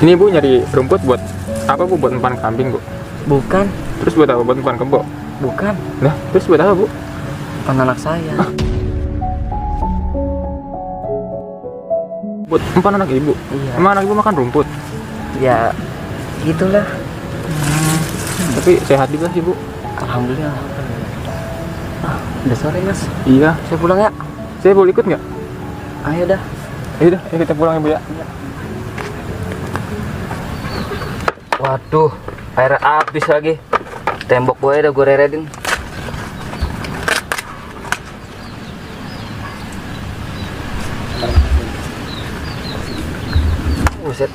Ini Bu nyari rumput buat apa Bu? Buat umpan kambing Bu? Bukan, Terus buat apa? Buat umpan kebo? bukan. Nah, terus buat apa Bu? Bukan anak saya. Buat umpan anak Ibu? Iya. Emang anak Ibu makan rumput? Ya, gitulah. Tapi sehat juga sih Bu? Alhamdulillah. Udah sore, Mas. Iya. Saya pulang ya. Saya boleh ikut nggak? Ayo dah. Ayo kita pulang ya Bu ya. Waduh, air habis lagi. Tembok gue udah gue reredin. Buset.